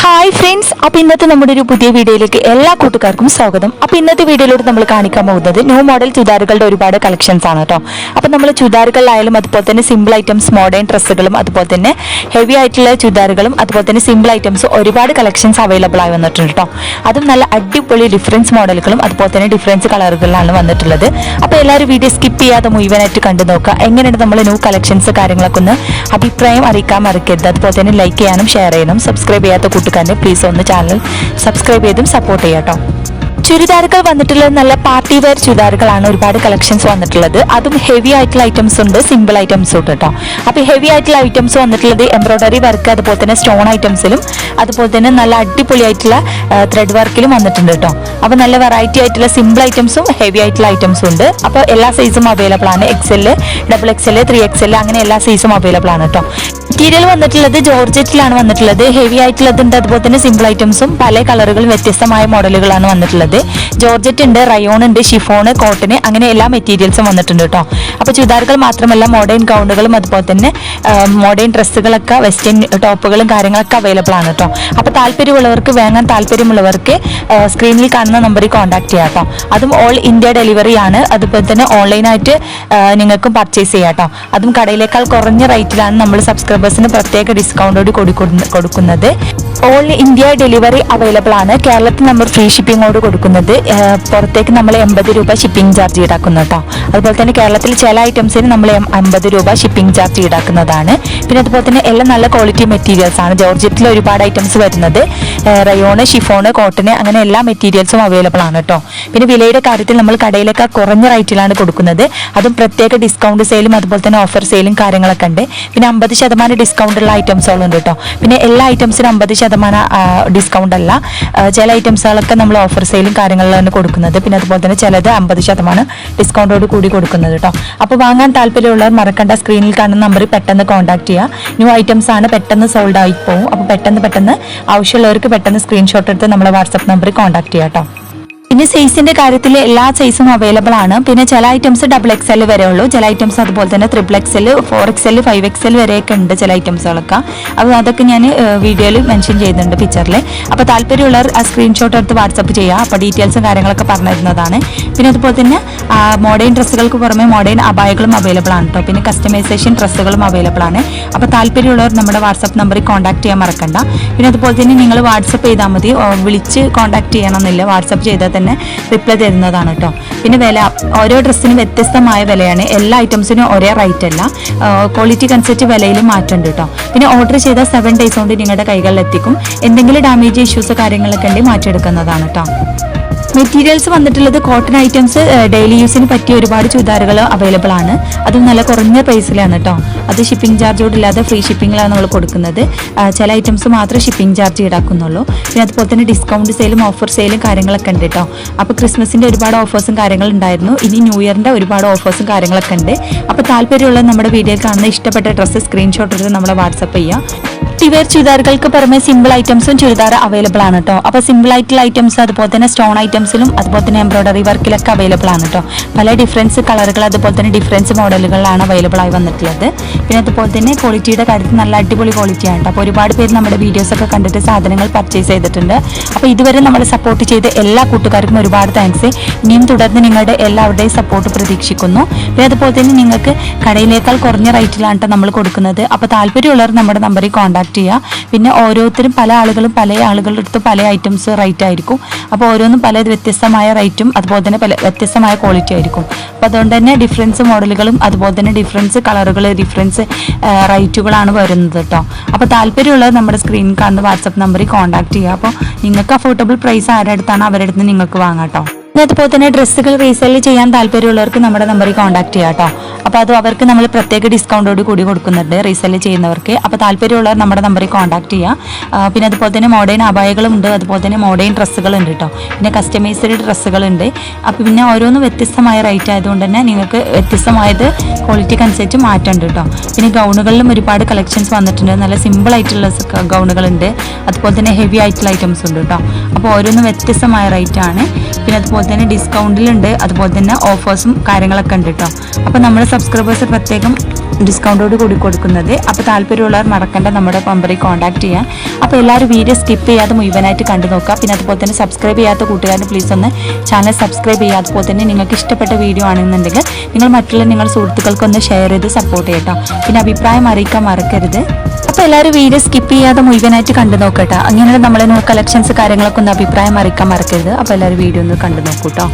Hi friends, അപ്പോൾ ഇന്നത്തെ നമ്മുടെ ഒരു പുതിയ വീഡിയോയിലേക്ക് എല്ലാ കൂട്ടുകാർക്കും സ്വാഗതം. അപ്പോൾ ഇന്നത്തെ വീഡിയോയിലൂടെ നമ്മൾ കാണിക്കാൻ പോകുന്നത് ന്യൂ മോഡൽ ചുരിദാറുകളുടെ ഒരുപാട് കളക്ഷൻസ് ആണ് കേട്ടോ. അപ്പോൾ നമ്മൾ ചുരിദാറുകളിലായാലും അതുപോലെ തന്നെ സിമ്പിൾ ഐറ്റംസ്, മോഡേൺ ഡ്രസ്സുകളും അതുപോലെ തന്നെ ഹെവി ആയിട്ടുള്ള ചുരിദാറുകളും അതുപോലെ തന്നെ സിമ്പിൾ ഐറ്റംസ് ഒരുപാട് കളക്ഷൻസ് അവൈലബിൾ ആയി വന്നിട്ടുണ്ട് കേട്ടോ. അതും നല്ല അടിപൊളി ഡിഫറൻസ് മോഡലുകളും അതുപോലെ തന്നെ ഡിഫറൻസ് കളറുകളിലാണ് വന്നിട്ടുള്ളത്. അപ്പോൾ എല്ലാവരും വീഡിയോ സ്കിപ്പ് ചെയ്യാതെ മുഴുവനായിട്ട് കണ്ടു നോക്കുക. എങ്ങനെയാണ് നമ്മൾ ന്യൂ കളക്ഷൻസ് കാര്യങ്ങളൊക്കെ ഒന്ന് അഭിപ്രായം അറിയിക്കാൻ മറക്കരുത്. അതുപോലെ തന്നെ ലൈക്ക് ചെയ്യാനും ഷെയർ ചെയ്യാനും സബ്സ്ക്രൈബ് ചെയ്യാത്ത കൂട്ടുകാരനെ പ്ലീസ് ഒന്ന് ചാനൽ സബ്സ്ക്രൈബ് ചെയ്തും സപ്പോർട്ട് ചെയ്യാം കേട്ടോ. ചുരിദാറുകൾ വന്നിട്ടുള്ളത് നല്ല പാർട്ടി വെയർ ചുരിദാറുകളാണ് ഒരുപാട് കളക്ഷൻസ് വന്നിട്ടുള്ളത്. അതും ഹെവി ആയിട്ടുള്ള ഐറ്റംസ് ഉണ്ട്, സിമ്പിൾ ഐറ്റംസ് ഉണ്ട് കേട്ടോ. അപ്പോൾ ഹെവി ആയിട്ടുള്ള ഐറ്റംസ് വന്നിട്ടുള്ളത് എംബ്രോയിഡറി വർക്ക് അതുപോലെ തന്നെ സ്റ്റോൺ ഐറ്റംസിലും അതുപോലെ തന്നെ നല്ല അടിപൊളി ആയിട്ടുള്ള ത്രെഡ് വർക്കിലും വന്നിട്ടുണ്ട് കേട്ടോ. അപ്പോൾ നല്ല വെറൈറ്റി ആയിട്ടുള്ള സിമ്പിൾ ഐറ്റംസും ഹെവി ആയിട്ടുള്ള ഐറ്റംസും ഉണ്ട്. അപ്പോൾ എല്ലാ സൈസും അവൈലബിൾ ആണ്. XL, XXL, 3XL അങ്ങനെ എല്ലാ സൈസും അവൈലബിൾ ആണ് കേട്ടോ. മെറ്റീരിയൽ വന്നിട്ടുള്ളത് ജോർജറ്റിലാണ് വന്നിട്ടുള്ളത്. ഹെവി ആയിട്ടുള്ളതുണ്ട്, അതുപോലെ തന്നെ സിമ്പിൾ ഐറ്റംസും പല കളറുകളും വ്യത്യസ്തമായ മോഡലുകളാണ് വന്നിട്ടുള്ളത്. ജോർജറ്റ് ഉണ്ട്, റയോൺ ഉണ്ട്, ഷിഫോൺ, കോട്ടൺ അങ്ങനെ എല്ലാ മെറ്റീരിയൽസും വന്നിട്ടുണ്ട് കേട്ടോ. അപ്പോൾ ചുരിദാറുകൾ മാത്രമല്ല മോഡേൺ ഗൗണുകളും അതുപോലെ തന്നെ മോഡേൺ ഡ്രസ്സുകളൊക്കെ വെസ്റ്റേൺ ടോപ്പുകളും കാര്യങ്ങളൊക്കെ അവൈലബിൾ ആണ് കേട്ടോ. അപ്പോൾ താല്പര്യമുള്ളവർക്ക്, വാങ്ങാൻ താല്പര്യമുള്ളവർക്ക് സ്ക്രീനിൽ കാണുന്ന നമ്പറിൽ കോൺടാക്ട് ചെയ്യാം കേട്ടോ. അതും ഓൾ ഇന്ത്യ ഡെലിവറി ആണ്. അതുപോലെ തന്നെ ഓൺലൈനായിട്ട് നിങ്ങൾക്കും പർച്ചേസ് ചെയ്യാം കേട്ടോ. അതും കടയിലേക്കാൾ കുറഞ്ഞ റേറ്റിലാണ് നമ്മൾ സബ്സ്ക്രൈബേഴ്സിന് പ്രത്യേക ഡിസ്കൗണ്ടോട് കൊടുക്കുന്നത്. ഓൾ ഇന്ത്യ ഡെലിവറി അവൈലബിൾ ആണ്. കേരളത്തിൽ നമ്മൾ ഫ്രീ ഷിപ്പിങ്ങോട് കൊടുക്കുന്നത്. പുറത്തേക്ക് നമ്മൾ 80 രൂപ ഷിപ്പിംഗ് ചാർജ് ഈടാക്കുന്നു കേട്ടോ. അതുപോലെ തന്നെ കേരളത്തിൽ ചില ഐറ്റംസിന് നമ്മൾ 50 രൂപ ഷിപ്പിംഗ് ചാർജ് ഈടാക്കുന്നതാണ്. പിന്നെ അതുപോലെ തന്നെ എല്ലാം നല്ല ക്വാളിറ്റി മെറ്റീരിയൽസ് ആണ്. ജോർജറ്റിൽ ഒരുപാട് ഐറ്റംസ് വരുന്നത്. റയോണ്, ഷിഫോണ്, കോട്ടൺ അങ്ങനെ എല്ലാ മെറ്റീരിയൽസും അവൈലബിൾ ആണ് കേട്ടോ. പിന്നെ വിലയുടെ കാര്യത്തിൽ നമ്മൾ കടയിലേക്ക് കുറഞ്ഞ റേറ്റിലാണ് കൊടുക്കുന്നത്. അതും പ്രത്യേക ഡിസ്കൗണ്ട് സെയിലും അതുപോലെ തന്നെ ഓഫർ സെയിലും കാര്യങ്ങളൊക്കെ ഉണ്ട്. പിന്നെ 50% ഡിസ്കൗണ്ട് ഉള്ള ഐറ്റംസുകളും ഉണ്ട് കേട്ടോ. പിന്നെ എല്ലാ ഐറ്റംസിനും 50% ഡിസ്കൗണ്ട് അല്ല. ചില ഐറ്റംസുകളൊക്കെ നമ്മൾ ഓഫർ സെയിലും കാര്യങ്ങളിലാണ് കൊടുക്കുന്നത്. പിന്നെ അതുപോലെ തന്നെ ചിലത് 50% ഡിസ്കൗണ്ടോട് കൂടി കൊടുക്കുന്നത് കേട്ടോ. അപ്പോൾ വാങ്ങാൻ താല്പര്യമുള്ളവർ മറക്കണ്ട, സ്ക്രീനിൽ കാണുന്ന നമ്പറിൽ പെട്ടെന്ന് കോൺടാക്ട് ചെയ്യുക. ന്യൂ ഐറ്റംസ് ആണ്, പെട്ടെന്ന് സോൾഡ് ആയി പോകും. അപ്പോൾ പെട്ടെന്ന് ആവശ്യമുള്ളവർക്ക് പെട്ടെന്ന് സ്ക്രീൻഷോട്ട് എടുത്ത് നമ്മളെ വാട്സപ്പ് നമ്പറിൽ കോൺടാക്ട് ചെയ്യാം കേട്ടോ. പിന്നെ സൈസിന്റെ കാര്യത്തിൽ എല്ലാ സൈസും അവൈലബിൾ ആണ്. പിന്നെ ചില ഐറ്റംസ് XXL വരെ ഉള്ളൂ, ചില ഐറ്റംസ് അതുപോലെ തന്നെ XXL, 4XL, 5XL വരെയൊക്കെ ഉണ്ട് ചില ഐറ്റംസുകളൊക്കെ. അപ്പോൾ അതൊക്കെ ഞാൻ വീഡിയോയിൽ മെൻഷൻ ചെയ്യുന്നുണ്ട്, പിക്ചറിൽ. അപ്പോൾ താല്പര്യമുള്ളവർ ആ സ്ക്രീൻഷോട്ട് എടുത്ത് വാട്സപ്പ് ചെയ്യുക. അപ്പോൾ ഡീറ്റെയിൽസും കാര്യങ്ങളൊക്കെ പറഞ്ഞു തരുന്നതാണ്. പിന്നെ അതുപോലെ തന്നെ മോഡേൺ ഡ്രസ്സുകൾക്ക് പുറമെ മോഡേൺ അബായകളും അവൈലബിൾ ആണ് കേട്ടോ. പിന്നെ കസ്റ്റമൈസേഷൻ ഡ്രസ്സുകളും അവൈലബിൾ ആണ്. അപ്പോൾ താല്പര്യമുള്ളവർ നമ്മുടെ വാട്സപ്പ് നമ്പറിൽ കോൺടാക്ട് ചെയ്യാൻ മറക്കണ്ട. പിന്നെ അതുപോലെ തന്നെ നിങ്ങൾ വാട്സപ്പ് ചെയ്താൽ മതി, വിളിച്ച് കോൺടാക്ട് ചെയ്യണമെന്നില്ല. വാട്സപ്പ് ചെയ്താൽ തന്നെ റിപ്ലൈ തരുന്നതാണ് കേട്ടോ. പിന്നെ വില ഓരോ ഡ്രസ്സിനും വ്യത്യസ്തമായ വിലയാണ്. എല്ലാ ഐറ്റംസിനും ഒരേ റേറ്റ് അല്ല, ക്വാളിറ്റിക്ക് അനുസരിച്ച് വിലയിലും മാറ്റമുണ്ട് കേട്ടോ. പിന്നെ ഓർഡർ ചെയ്താൽ 7 days കൊണ്ട് നിങ്ങളുടെ കൈകളിൽ എത്തിക്കും. എന്തെങ്കിലും ഡാമേജ് ഇഷ്യൂസ് കാര്യങ്ങളൊക്കെ ഉണ്ടെങ്കിൽ മാറ്റിയെടുക്കുന്നതാണ് കേട്ടോ. മെറ്റീരിയൽസ് വന്നിട്ടുള്ളത് കോട്ടൺ ഐറ്റംസ്, ഡെയിലി യൂസിന് പറ്റിയ ഒരുപാട് ചുരിദാറുകൾ അവൈലബിൾ ആണ്. അതും നല്ല കുറഞ്ഞ പ്രൈസിലാണ് കേട്ടോ. അത് ഷിപ്പിംഗ് ചാർജോട് ഇല്ലാതെ ഫ്രീ ഷിപ്പിങ്ങിലാണ് നമ്മൾ കൊടുക്കുന്നത്. ചില ഐറ്റംസ് മാത്രമേ ഷിപ്പിംഗ് ചാർജ് ഈടാക്കുന്നുള്ളൂ. പിന്നെ അതുപോലെ തന്നെ ഡിസ്കൗണ്ട് സെയിലും ഓഫർ സെയിലും കാര്യങ്ങളൊക്കെ ഉണ്ട് കേട്ടോ. അപ്പോൾ ക്രിസ്മസിൻ്റെ ഒരുപാട് ഓഫേഴ്സും കാര്യങ്ങളും ഉണ്ടായിരുന്നു. ഇനി ന്യൂ ഇയറിൻ്റെ ഒരുപാട് ഓഫേഴ്സും കാര്യങ്ങളൊക്കെ ഉണ്ട്. അപ്പോൾ താല്പര്യമുള്ള നമ്മുടെ വീഡിയോയിൽ കാണുന്ന ഇഷ്ടപ്പെട്ട ഡ്രസ്സ് സ്ക്രീൻഷോട്ട് എടുത്ത് നമ്മളെ വാട്സപ്പ് ചെയ്യുക. വെയർ ചുരിദാറുകൾക്ക് പുറമെ സിമ്പിൾ ഐറ്റംസും ചുരിദാർ അവൈലബിൾ ആണ് കേട്ടോ. അപ്പോൾ സിമ്പിൾ ആയിട്ടുള്ള ഐറ്റംസ് അതുപോലെ തന്നെ സ്റ്റോൺ ഐറ്റംസിലും അതുപോലെ തന്നെ എംബ്രോയിഡറി വർക്കിലൊക്കെ അവൈലബിൾ ആണ് കേട്ടോ. പല ഡിഫറൻസ് കളറുകൾ അതുപോലെ തന്നെ ഡിഫറൻസ് മോഡലുകളിലാണ് അവൈലബിൾ ആയി വന്നിട്ടുള്ളത്. പിന്നെ അതുപോലെ തന്നെ ക്വാളിറ്റിയുടെ കാര്യത്തിൽ നല്ല അടിപൊളി ക്വാളിറ്റിയാണ് കേട്ടോ. അപ്പോൾ ഒരുപാട് പേര് നമ്മുടെ വീഡിയോസൊക്കെ കണ്ടിട്ട് സാധനങ്ങൾ പർച്ചേസ് ചെയ്തിട്ടുണ്ട്. അപ്പോൾ ഇതുവരെ നമ്മൾ സപ്പോർട്ട് ചെയ്ത എല്ലാ കൂട്ടുകാർക്കും ഒരുപാട് താങ്ക്സ്. ഇനിയും തുടർന്ന് നിങ്ങളുടെ എല്ലാവരുടെയും സപ്പോർട്ട് പ്രതീക്ഷിക്കുന്നു. പിന്നെ അതുപോലെ തന്നെ നിങ്ങൾക്ക് കടയിലേക്കാൾ കുറഞ്ഞ റേറ്റിലാണ് കേട്ടോ നമ്മൾ കൊടുക്കുന്നത്. അപ്പോൾ താല്പര്യമുള്ളവർ നമ്മുടെ നമ്പറിൽ കോൺടാക്ട് ചെയ്യുക. പിന്നെ ഓരോരുത്തരും പല ആളുകളുടെ അടുത്ത് പല ഐറ്റംസ് റേറ്റ് ആയിരിക്കും. അപ്പോൾ ഓരോന്നും പല വ്യത്യസ്തമായ റേറ്റും അതുപോലെ തന്നെ പല വ്യത്യസ്തമായ ക്വാളിറ്റി ആയിരിക്കും. അപ്പോൾ അതുകൊണ്ട് തന്നെ ഡിഫറൻസ് മോഡലുകളും അതുപോലെ തന്നെ ഡിഫറൻസ് കളറുകൾ, ഡിഫറൻസ് റേറ്റുകളാണ് വരുന്നത് കേട്ടോ. അപ്പോൾ താല്പര്യമുള്ളത് നമ്മുടെ സ്ക്രീനിൽ കാണുന്ന വാട്സപ്പ് നമ്പറിൽ കോൺടാക്ട് ചെയ്യുക. അപ്പോൾ നിങ്ങൾക്ക് അഫോർഡബിൾ പ്രൈസ് ആരുടെ അടുത്താണ് അവരുടെ അടുത്ത് നിങ്ങൾക്ക് വാങ്ങാം കേട്ടോ. അതുപോലെ തന്നെ ഡ്രസ്സുകൾ റീസെൽ ചെയ്യാൻ താല്പര്യമുള്ളവർക്ക് നമ്മുടെ നമ്പറിൽ കോൺടാക്ട് ചെയ്യാം കേട്ടോ. അപ്പോൾ അത് അവർക്ക് നമ്മൾ പ്രത്യേക ഡിസ്കൗണ്ടോട് കൂടി കൊടുക്കുന്നുണ്ട് റീസെൽ ചെയ്യുന്നവർക്ക്. അപ്പോൾ താല്പര്യമുള്ളവർ നമ്മുടെ നമ്പറിൽ കോൺടാക്ട് ചെയ്യുക. പിന്നെ അതുപോലെ തന്നെ മോഡേൺ അബായകളും ഉണ്ട്, അതുപോലെ തന്നെ മോഡേൺ ഡ്രസ്സുകളുണ്ട് കേട്ടോ. പിന്നെ കസ്റ്റമൈസ്ഡ് ഡ്രസ്സുകളുണ്ട്. അപ്പോൾ പിന്നെ ഓരോന്നും വ്യത്യസ്തമായ റേറ്റ് ആയതുകൊണ്ട് തന്നെ നിങ്ങൾക്ക് വ്യത്യസ്തമായത് ക്വാളിറ്റിക്ക് അനുസരിച്ച് മാറ്റമുണ്ട് കേട്ടോ. പിന്നെ ഗൗണുകളിലും ഒരുപാട് കളക്ഷൻസ് വന്നിട്ടുണ്ട്. നല്ല സിമ്പിൾ ആയിട്ടുള്ള ഗൗണുകളുണ്ട്, അതുപോലെ തന്നെ ഹെവി ആയിട്ടുള്ള ഐറ്റംസ് ഉണ്ട് കേട്ടോ. അപ്പോൾ ഓരോന്നും വ്യത്യസ്തമായ റേറ്റ് ആണ്. പിന്നെ അതുപോലെ അതുപോലെ തന്നെ ഡിസ്കൗണ്ടിലുണ്ട്, അതുപോലെ തന്നെ ഓഫേഴ്സും കാര്യങ്ങളൊക്കെ ഉണ്ട് കേട്ടോ. അപ്പോൾ നമ്മുടെ സബ്സ്ക്രൈബേഴ്സ് പ്രത്യേകം ഡിസ്കൗണ്ടോട് കൂടി കൊടുക്കുന്നത്. അപ്പോൾ താല്പര്യമുള്ളവർ മറക്കണ്ട നമ്മുടെ നമ്പറിൽ കോൺടാക്ട് ചെയ്യാം. അപ്പോൾ എല്ലാവരും വീഡിയോ സ്കിപ്പ് ചെയ്യാതെ മുഴുവനായിട്ട് കണ്ടു നോക്കുക. പിന്നെ അതുപോലെ തന്നെ സബ്സ്ക്രൈബ് ചെയ്യാത്ത കൂട്ടുകാരന് പ്ലീസ് ഒന്ന് ചാനൽ സബ്സ്ക്രൈബ് ചെയ്യുക. അതുപോലെ തന്നെ നിങ്ങൾക്ക് ഇഷ്ടപ്പെട്ട വീഡിയോ ആണെന്നുണ്ടെങ്കിൽ നിങ്ങൾ മറ്റുള്ള നിങ്ങളുടെ സുഹൃത്തുക്കൾക്കൊന്ന് ഷെയർ ചെയ്ത് സപ്പോർട്ട് ചെയ്യട്ടോ. പിന്നെ അഭിപ്രായം അറിയിക്കാൻ മറക്കരുത്. അപ്പോൾ എല്ലാവരും വീഡിയോ സ്കിപ്പ് ചെയ്യാതെ മുഴുവനായിട്ട് കണ്ടു നോക്കട്ടോ. അങ്ങനെ നമ്മളെ ന്യൂ കളക്ഷൻസ് കാര്യങ്ങളൊക്കെ ഒന്ന് അഭിപ്രായം അറിയിക്കാൻ മറക്കരുത്. അപ്പോൾ എല്ലാവരും വീഡിയോ ഒന്ന് കണ്ടു നോക്കൂട്ടോ.